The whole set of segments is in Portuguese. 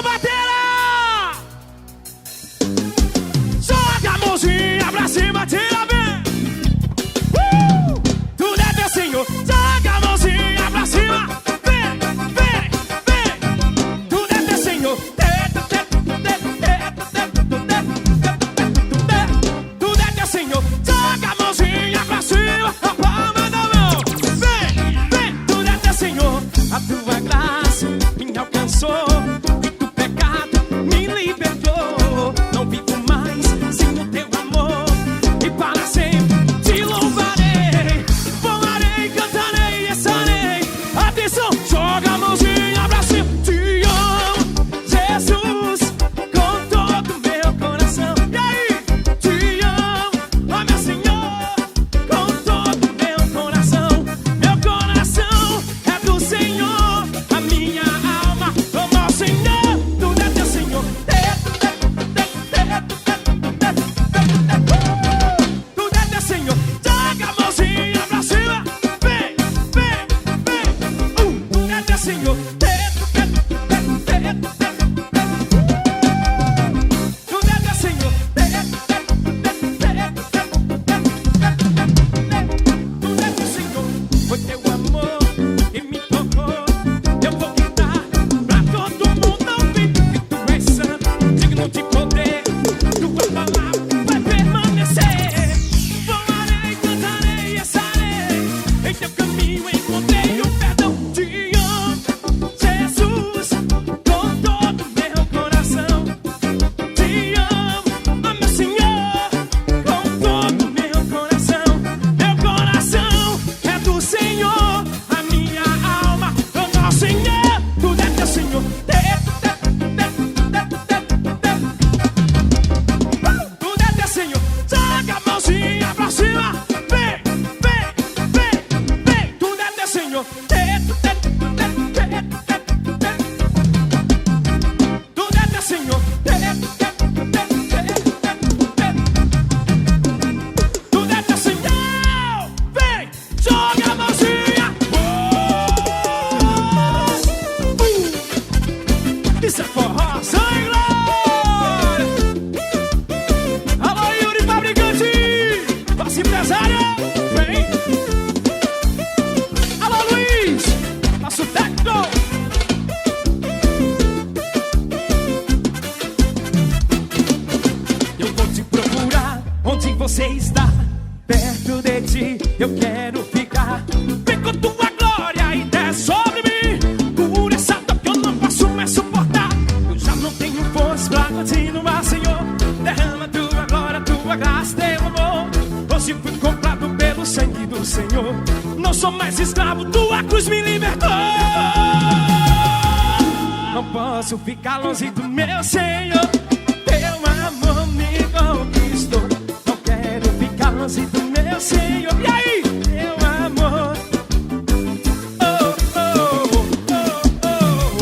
Valeu, batera! Joga a mãozinha pra cima, tira bem. Tudo é teu, Senhor. Joga a mãozinha pra cima. Vem, vem, vem. Tudo é teu, Senhor. Tudo é teu, Senhor. Joga a mãozinha pra cima. A palma da mão. Vem, vem. Tudo é teu, Senhor. A tua graça me alcançou. E do pecado me libertou. Não vivo mais sem o teu amor. E para sempre te louvarei. Voarei, cantarei e estarei. Atenção, joga a mãozinha pra cima. Te amo, Jesus, com todo o meu coração. E aí? Te amo, ó meu Senhor, com todo o meu coração. Meu coração é do Senhor, a minha alma, ó meu Senhor. Tudo é teu, Senhor. Tudo é teu, Senhor. Joga a mãozinha pra cima. Vem, vem, vem. Tudo é teu, Senhor. Tudo é teu, Senhor. Tudo é teu, Senhor. Foi teu amor que me tocou. Eu vou gritar pra todo mundo ouvir que tu és santo, digno de poder. Tua palavra vai permanecer. Voarei, cantarei e estarei. Em teu caminho encontrei o perdão. Te amo, Jesus, com todo o meu coração. Te amo, ó meu Senhor, com todo o meu coração. Meu coração é do Senhor, a minha alma, ó meu Senhor. Tudo é teu, Senhor. Tudo é teu, Senhor. Joga a mãozinha pra cima. Vem, vem, vem, vem. Tudo é teu, Senhor. Tudo é teu, Senhor. Tudo é teu, Senhor. Vem, joga a mãozinha. Isso é forró, sem glória. Alô, Yuri Fabricante, nosso empresário. Vem. Alô, Luiz, nosso técnico. Eu vou te procurar onde você está. Perto de ti eu quero ficar. Vem com tua glória e desce sobre mim. Cura essa dor que eu não posso mais suportar. Eu já não tenho força pra continuar, Senhor. Derrama tua glória, tua graça, teu amor. Hoje fui comprado pelo sangue do Senhor. Não sou mais escravo, tua cruz me libertou. Não posso ficar longe do meu Senhor. Teu amor me conquistou. Não quero ficar longe do meu Senhor. E aí? Teu amor. Oh, oh, oh,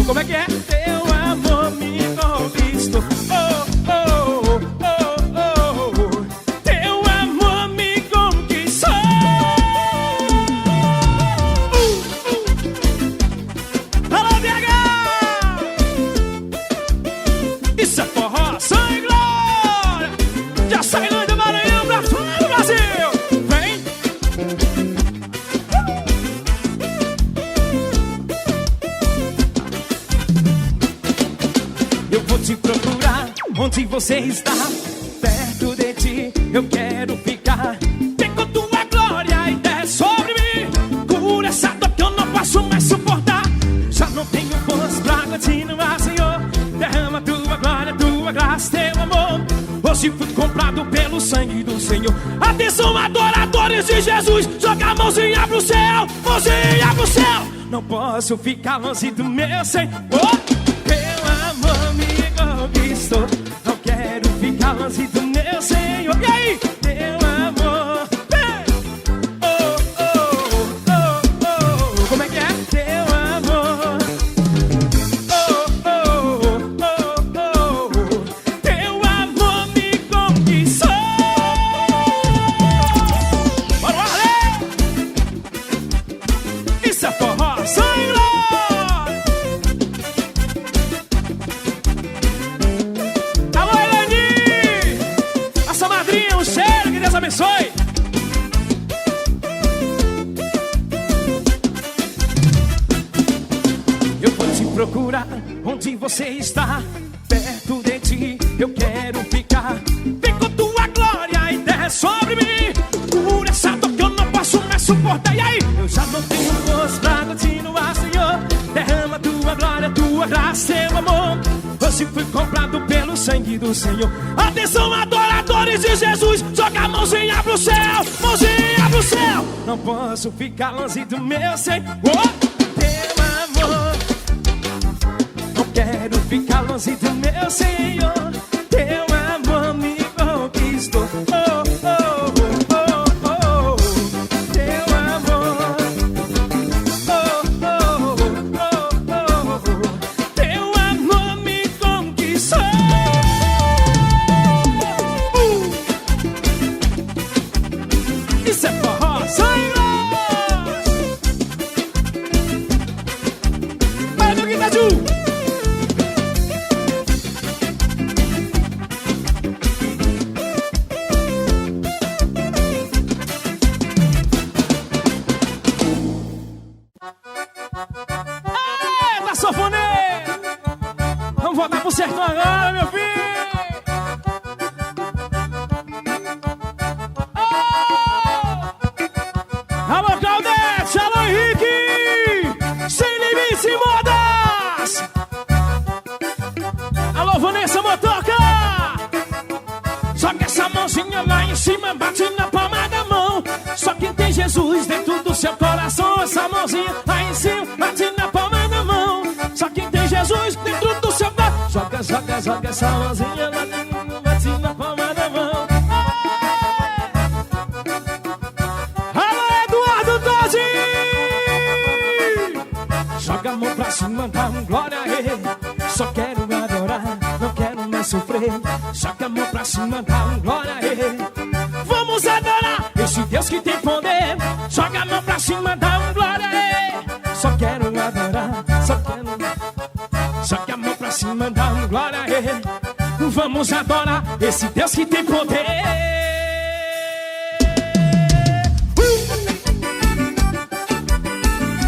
oh. Como é que é? Teu amor me conquistou. Oh, oh, oh, oh. Teu amor me conquistou. Alô, BH! Isso é forró, sem glória. Já sai do Maranhão pra todo o Brasil. Vem. Eu vou te procurar onde você está. Perto de ti eu quero ficar. Vem com tua glória e desce sobre mim. Cura essa dor que eu não posso mais suportar. Já não tenho força pra continuar, Senhor. Derrama tua glória, tua graça, teu amor. Hoje fui comprado pelo sangue do Senhor. Atenção, adoradores de Jesus. Joga a mãozinha pro céu, mãozinha pro céu. Não posso ficar longe do meu Senhor. Teu amor me conquistou. Não quero ficar longe do meu Senhor. E aí? Teu amor. Vem. Oh, oh, oh, oh. Como é que é? Teu amor. Oh, oh, oh, oh. Teu amor me conquistou. Bora lá, Isso é forró, sem glória. onde você está, perto de ti eu quero ficar. Vem com tua glória e desce sobre mim. Cura essa dor que eu não posso mais suportar. E aí? Eu já não tenho força pra continuar, Senhor. Derrama tua glória, tua graça, teu amor. Hoje fui comprado pelo sangue do Senhor. Atenção, adoradores de Jesus, joga a mãozinha pro céu, mãozinha pro céu. Não posso ficar longe do meu Senhor. Teu amor, não quero ficar longe do meu Senhor. Teu amor me conquistou. Oh, oh, oh, oh, oh. Teu amor, oh, oh, oh, oh, oh. Teu amor me conquistou. Isso é forró, Senhor. Vai no Guitaju. Vamos voltar pro sertão agora, meu filho. Oh! Alô, Claudete, alô, Henrique, sem limites e modas. Alô, Vanessa Motoca. Joga essa mãozinha lá em cima, bate na palma da mão. Só quem tem Jesus dentro do seu coração. Essa mãozinha lá em cima, bate na palma da mão. Só quem tem Jesus dentro do seu coração. Joga, joga, joga essa mãozinha lá, bate na palma da mão. Alô, Eduardo Todi! Joga a mão pra cima, dá um glória a ele. Só quero adorar, não quero mais sofrer. Joga a mão pra cima, dá um glória a ele. Vamos adorar esse Deus que tem poder. Joga a mão pra cima, dá um glória a ele. Só quero adorar, só quero. Joga a mão pra cima, dá um glória a ele. Vamos adorar esse Deus que tem poder.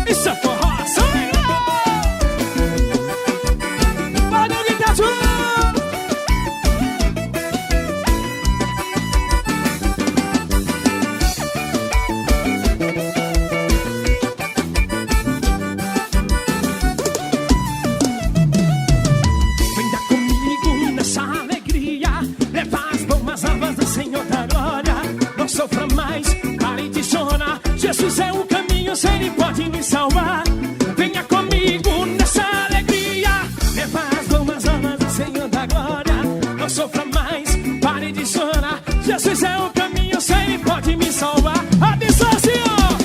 Isso é forró, pode gritar tudo. Sofra mais, pare de chorar. Jesus é o caminho, se Ele pode me salvar. Venha comigo nessa alegria. Leva as boas almas do Senhor da glória. Não sofra mais, pare de chorar. Jesus é o caminho, se Ele pode me salvar. Atenção, Senhor!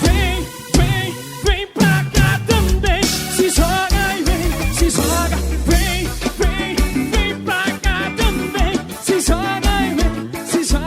Vem, vem, vem pra cá também. Se joga e vem, se joga. Vem, vem, vem pra cá também. Se joga e vem, se joga.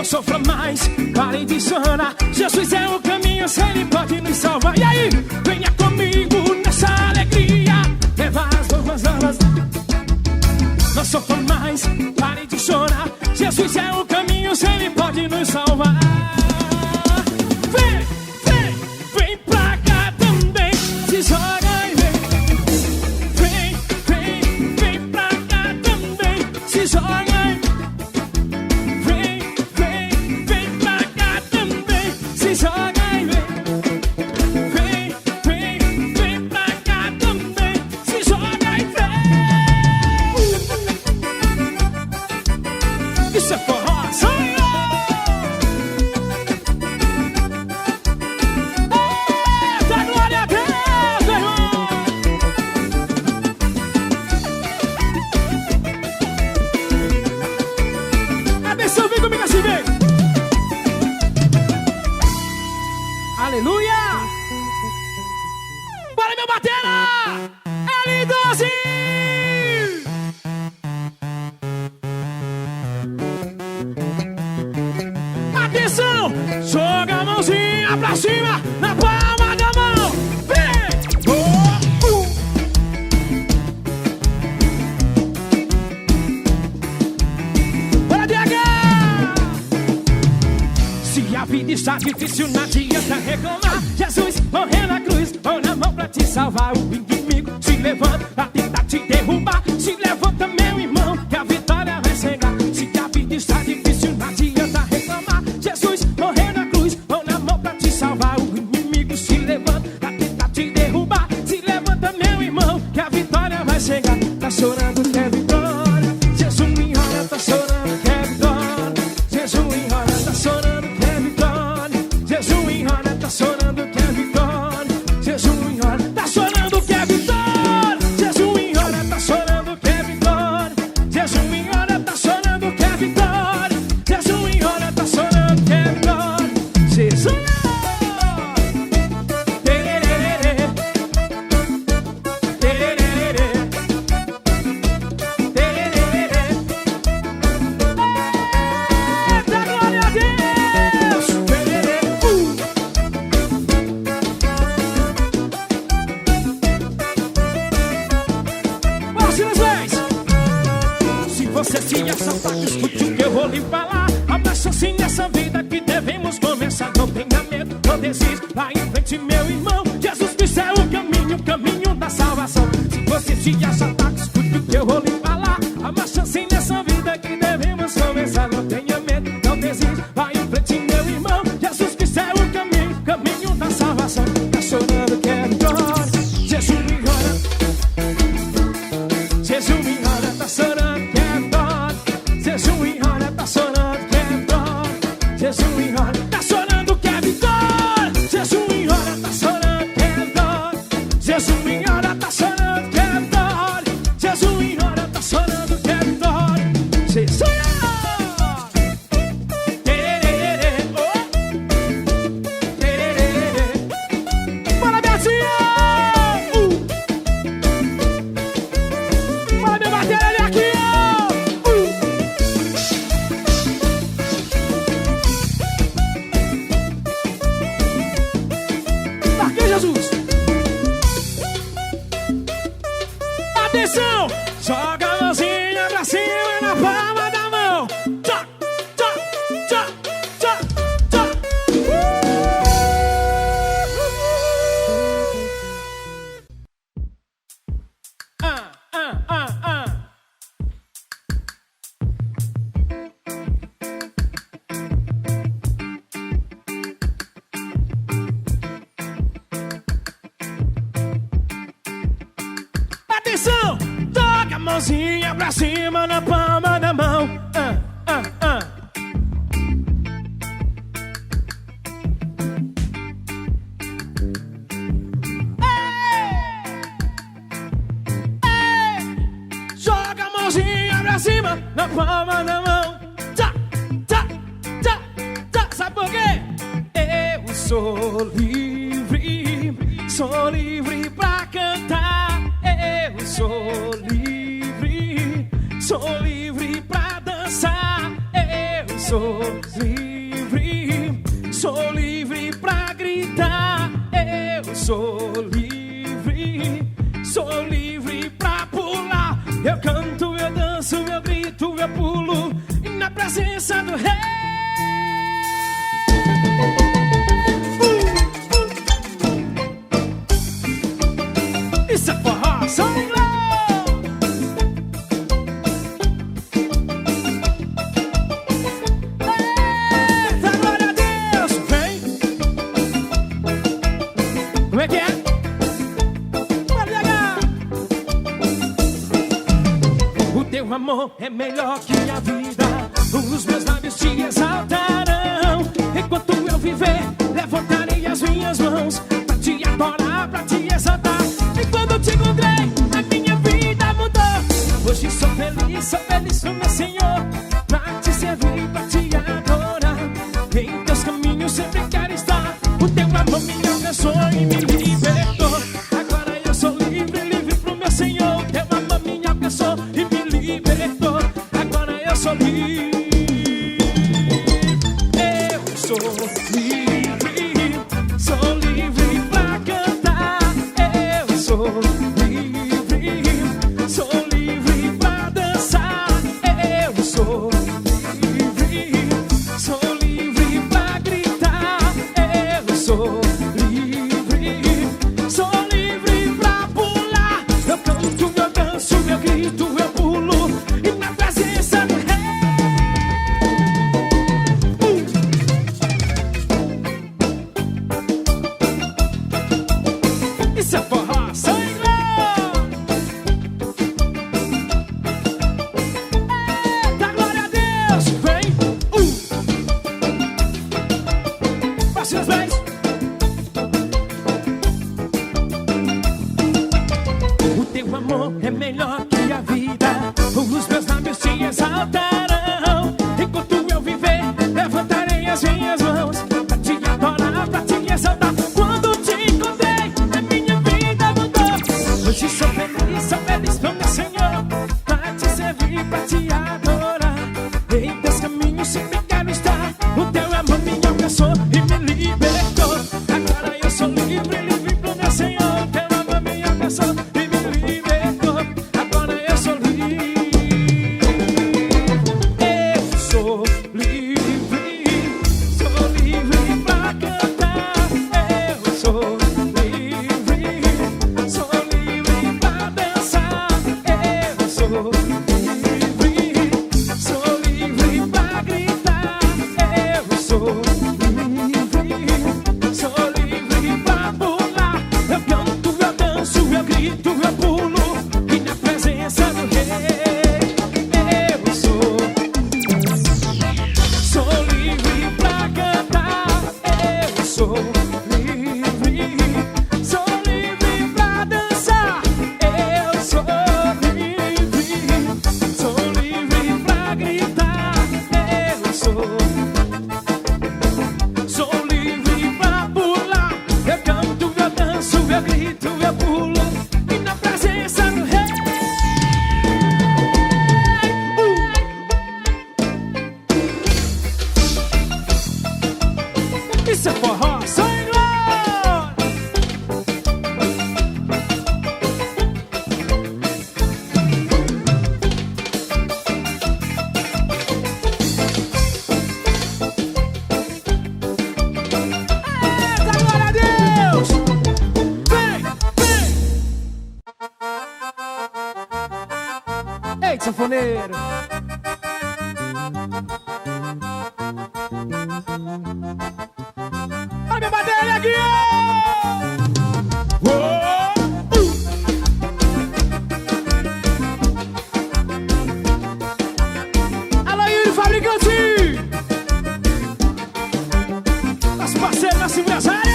Sofra mais, pare de chorar. Jesus é o caminho, se Ele pode nos salvar. E aí, venha comigo nessa alegria. Leva as boas almas. Não sofra mais, pare de chorar. Jesus é o caminho, se Ele pode nos salvar. Vem, vem, vem pra cá também. Se joga e vem. Vem, vem, vem pra cá também. Se joga e vem. Isso é forró, Senhor! mão, joga a mãozinha pra cima, na palma da mão. Vem! Bora, DH! Se a vida está difícil, não adianta reclamar. Jesus morreu na cruz, põe na mão pra te salvar. O inimigo se levanta pra tentar te derrubar. Se levanta, meu irmão, que a vitória vai chegar. Se a vida está difícil, não adianta reclamar. Jesus morreu na cruz, põe na mão pra te salvar. O inimigo se levanta pra tentar te derrubar. Se levanta, meu irmão, que a vitória vai chegar. Tá chorando, quer vitória. Jesus me olha, tá chorando, quer vitória. Jesus me olha, tá chorando, quer vitória. Jesus me olha, tá chorando, quer vitória. Jesus me olha, tá chorando, quer vitória. Jesus me olha, tá chorando, quer vitória. Jesus me olha, tá chorando, quer vitória. Jesus me olha, tá chorando, quer vitória. Jesus. Eita, glória a Deus! Bora, Silas, se você se assaltar, escute o que eu vou lhe falar. Abraça assim nessa vida que devemos começar. Não tenha medo, não desista, vai em frente, meu irmão. Jesus Cristo é o caminho da salvação. Se você se assaltar, escute o que eu vou lhe falar. Abraça assim nessa vida que devemos começar. Não tenha medo, não desista, vai em frente, meu irmão. Jesus Cristo é o caminho da salvação. Tá chorando, quer vitória. Jesus me olha. Jesus me olha, tá chorando, quer vitória. Jesus me olha, tá chorando, quer vitória. Jesus me olha, tá chorando, quer vitória. Jesus me olha, tá chorando, quer vitória. Jesus me olha, tá chorando, quer vitória. Jesus me olha, tá chorando, quer vitória. Jesus. Bora, Betinho! Bora, meu bater ele aqui, Marquei, Jesus! Atenção! Joga a mãozinha pra cima na palma da mão. Tchá, tchá, tchá, tchá, tchá. Atenção! Joga a mãozinha pra cima na palma da mão. Joga a mãozinha pra cima na palma da mão. Tchá, tchá, tchá, tchá. Sabe por quê? Eu sou livre pra cantar. Eu sou livre pra dançar. Eu sou livre pra gritar. Eu sou livre pra pular. Eu canto, eu danço, eu grito, eu pulo na presença do Rei. Isso é forró, São Miguel. Eita, glória a Deus. Vem. Como é que é? Bora, DH. O teu amor é melhor que a vida. Os meus lábios te exaltarão. Enquanto eu viver, levantarei as minhas mãos pra te adorar, pra te exaltar. E quando eu te encontrei, a minha vida mudou. Hoje sou feliz no meu Senhor. Pra te servir, pra te adorar. Em teus caminhos sempre quero estar. O teu amor me alcançou e me libertou. Agora eu sou livre pro meu Senhor. O teu amor me alcançou e me libertou. Agora eu sou livre. Eu sou livre, sou livre pra cantar. Eu sou livre, sou livre pra dançar. Eu sou livre, sou livre pra gritar. Eu sou livre, sou livre pra pular. Eu canto, eu danço, eu grito, eu pulo, e na presença do rei. Isso é forró, sangue! Eita, glória a Deus! Vem! Passe os pés! O teu amor é melhor que a vida. Os meus lábios te exaltarão. Enquanto eu viver, levantarei as minhas mãos pra te adorar, pra te exaltar. Quando te encontrei, a minha vida mudou. Hoje sou feliz, meu Senhor, pra te servir, pra te adorar. Em teus caminhos sempre quero estar. O teu amor me alcançou e me libertou. Agora eu sou livre, livre pro meu Senhor. O teu amor me alcançou e me libertou. Agora eu sou livre. Eu sou livre pra cantar. Eu sou livre pra dançar. Eu sou livre pra gritar. Eu sou livre pra pular. Eu canto, eu danço, eu grito, eu pulo, e na presença do rei. Eu sou livre pra cantar. Eu sou livre pra dançar. Eu sou livre pra gritar. Eu sou livre pra pular. Eu canto, eu danço, eu grito, eu pulo, e na presença do rei. Isso é forró, sangue! Eita, glória a Deus! Vem, vem! Ei, sanfoneiro! Olha minha bateria aqui! Alô, Yuri Fabricante! Nosso parceiro, nosso empresário!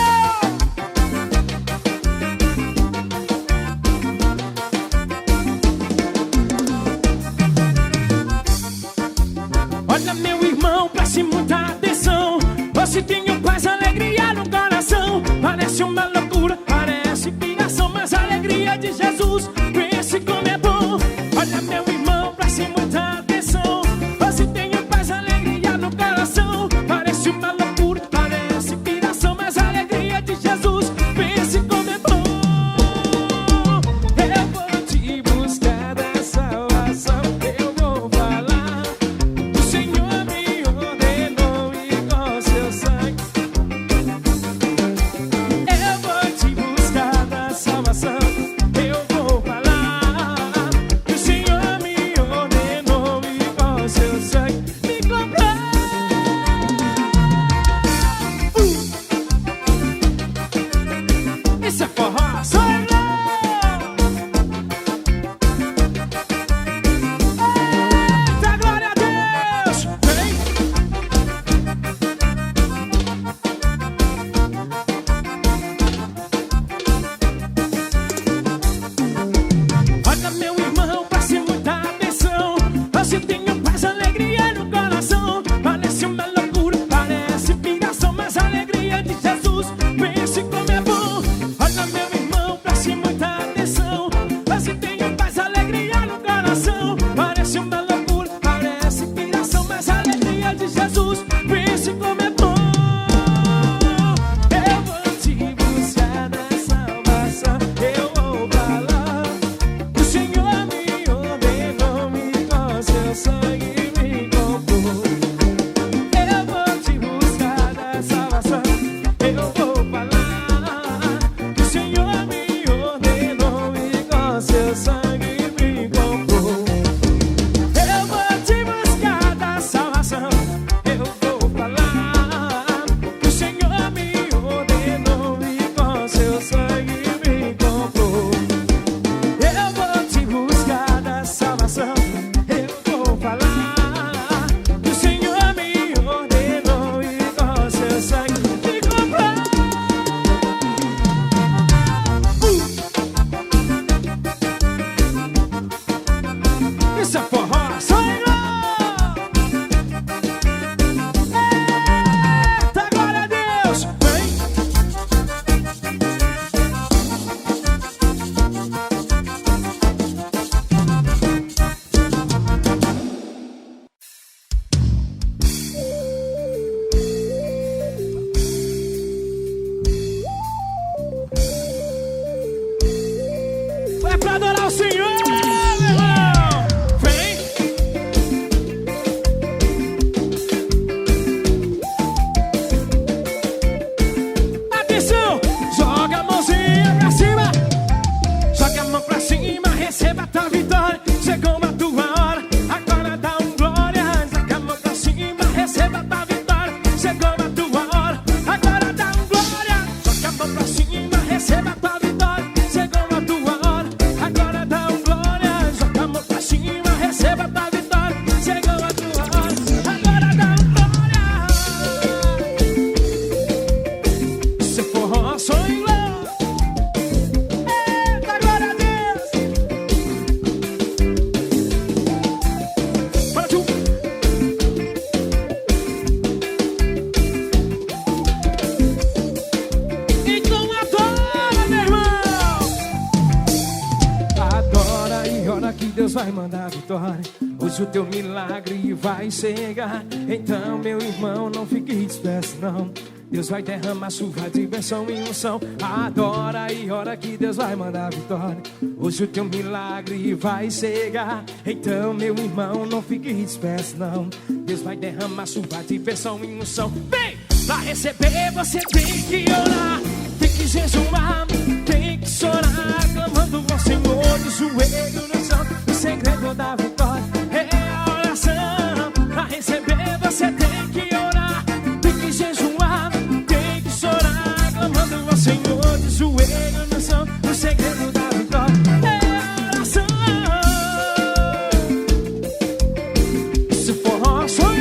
Olha, meu irmão, preste muita atenção. Você tem paz, alegria no coração. Parece uma loucura, parece piração, mas a alegria de Jesus, pense como é bom. Olha, meu irmão, preste muita atenção. Você tem paz, alegria no coração. Parece uma loucura, parece piração, mas a alegria de Jesus, pense como é bom. Eu vou te buscar da salvação. Eu vou falar. O Senhor me ordenou e com seu sangue vai mandar vitória. Hoje o teu milagre vai chegar. Então, meu irmão, não fique disperso, não. Deus vai derramar chuva de bênção e unção. Adora e ora que Deus vai mandar vitória. Hoje o teu milagre vai chegar. Então, meu irmão, não fique disperso, não. Deus vai derramar chuva de bênção e unção. Vem! Pra receber você tem que orar, tem que jejuar, tem que chorar, clamando ao Senhor de joelho no chão. O segredo da vitória é a oração. Pra receber você tem que orar, tem que jejuar, tem que chorar, clamando ao Senhor de joelho no chão. O segredo da vitória é a oração. Se for sou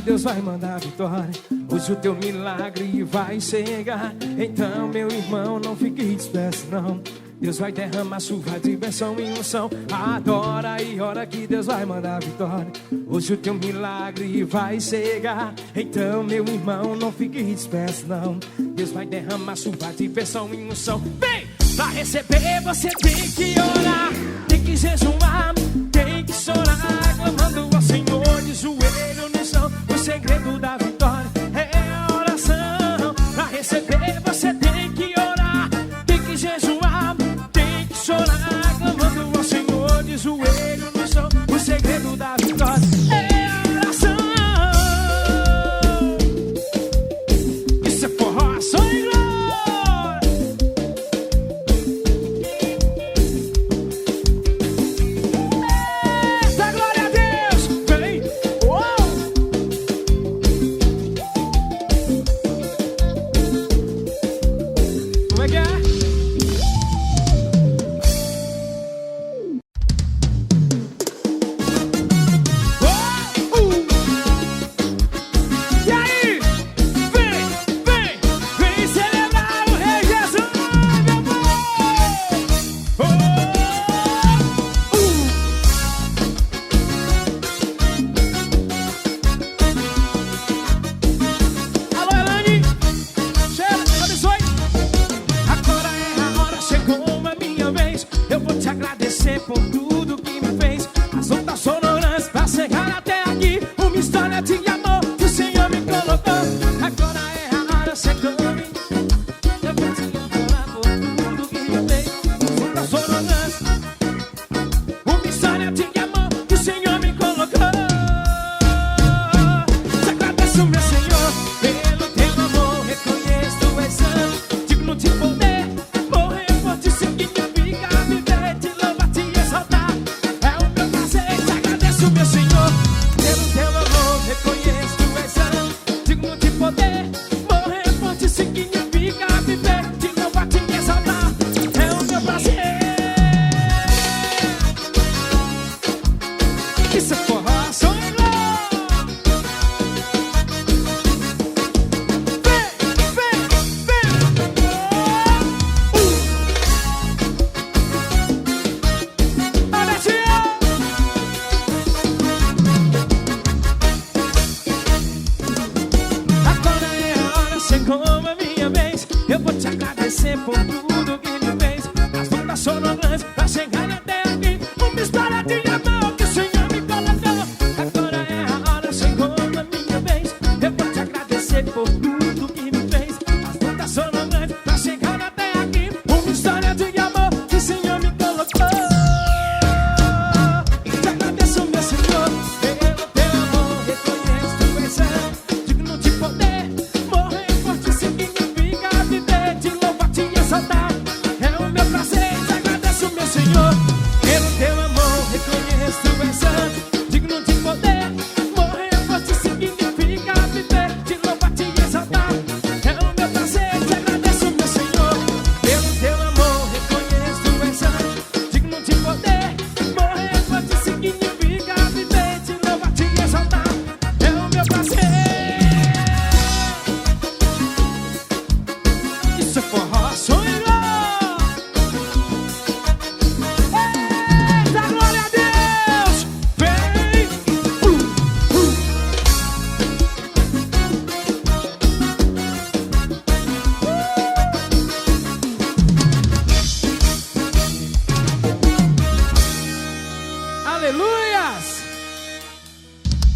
Deus vai mandar vitória. Hoje o teu milagre vai chegar. Então, meu irmão, não fique disperso, não. Deus vai derramar chuva de bênção e unção. Adora e ora que Deus vai mandar vitória. Hoje o teu milagre vai chegar. Então, meu irmão, não fique disperso, não. Deus vai derramar chuva de bênção e unção. Vem! Pra receber você tem que orar, tem que jejuar, tem que chorar, clamando ao Senhor de joelho no chão. O segredo da vitória é a oração. Pra receber você tem que orar, tem que jejuar, tem que chorar, clamando ao Senhor de joelho no chão. O segredo da vitória é a oração. Isso é forró, som e glória.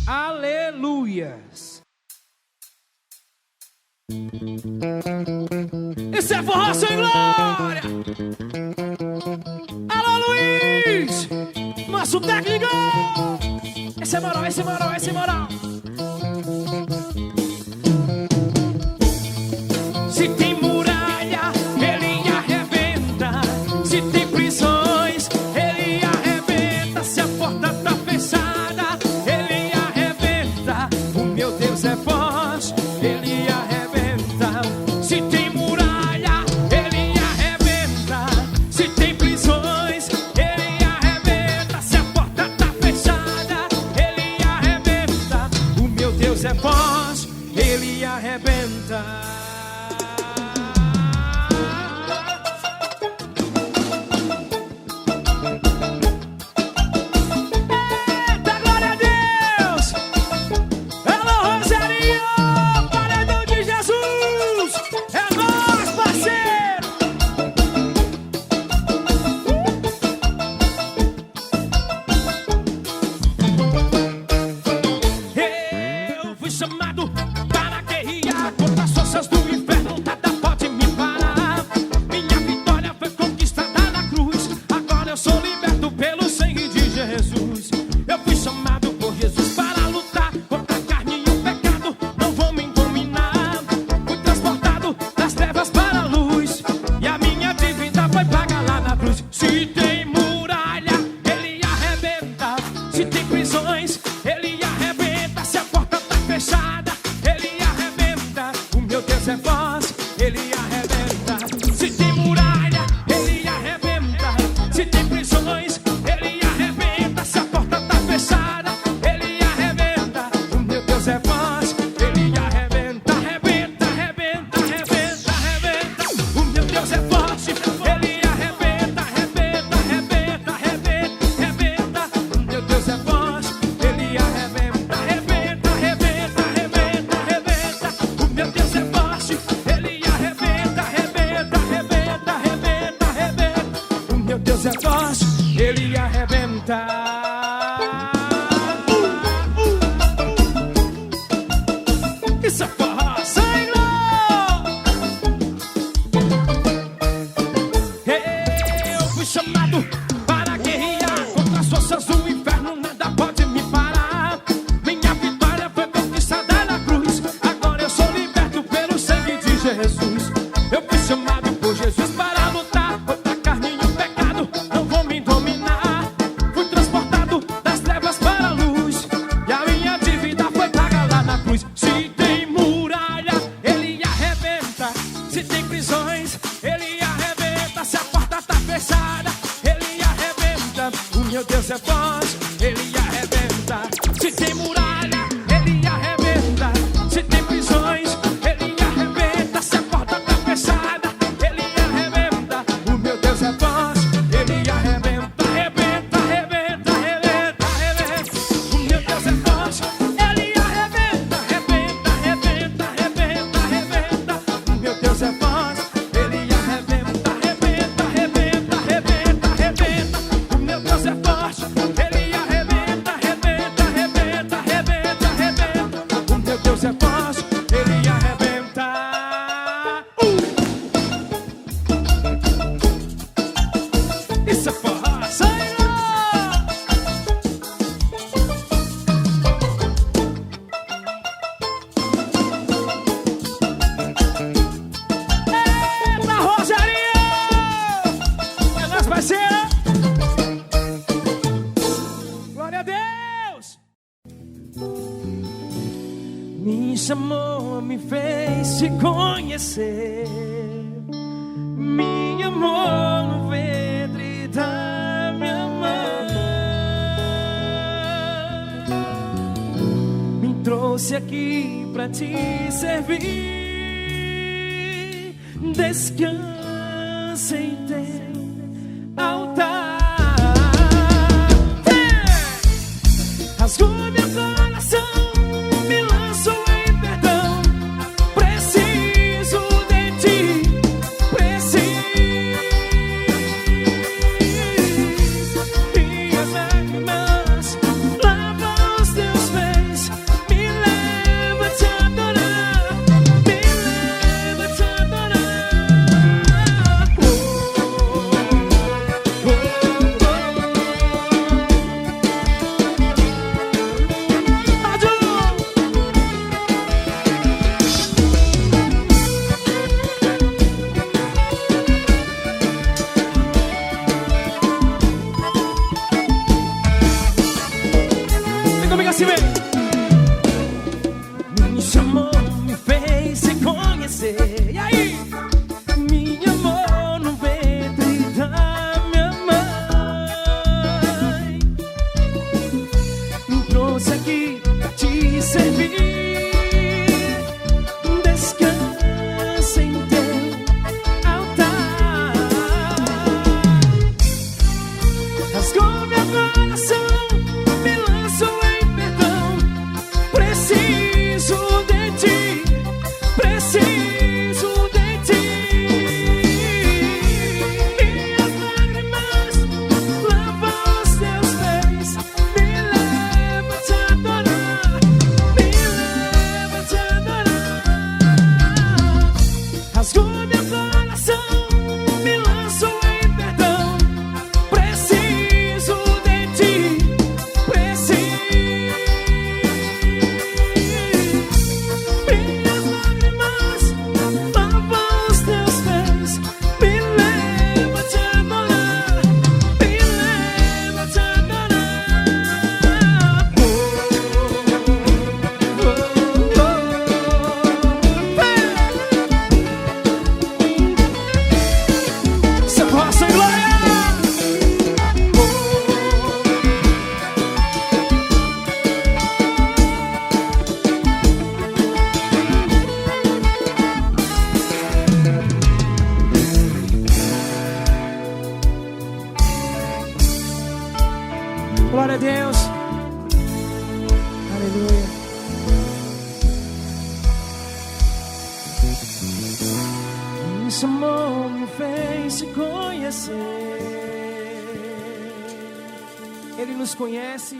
Aleluias. Esse é forró sem glória. Alô, Luiz, nosso técnico. Esse é moral, esse é moral, esse é moral. Se tem muralha, ele arrebenta. Se tem prisões, ele arrebenta. Se a porta tá fechada, ele arrebenta. O meu Deus é forte, ele arrebenta. Se tem muralha, ele arrebenta. Se tem prisões, ele arrebenta. Se a porta tá fechada, ele arrebenta. O meu Deus é forte, ele arrebenta. Me chamou, me fez te conhecer, me amou no ventre da minha mãe, me trouxe aqui pra te servir. Descansa em teu altar. Rasgou meu coração, me lançou em perdão. Preciso de ti, preciso. Minhas lágrimas lavam os teus pés. comigo assim, vem. Me chamou, me fez se conhecer. E aí? Me amou no ventre da minha mãe. Me trouxe aqui pra te servir. Descansa em teu altar. Rasgou meu coração, me lançou em perdão. Preciso de ti, preciso de ti. Minhas lágrimas lavam os teus pés. Me leva a te adorar, me leva a te adorar. Rasgou meu coração, me lançou em perdão. Preciso de ti, preciso. Minhas lágrimas lavam os teus pés. Me leva a te adorar, me leva a te adorar. Seu rosto em glória. Glória a Deus. Aleluia. Me chamou, me fez se conhecer. Ele nos conhece.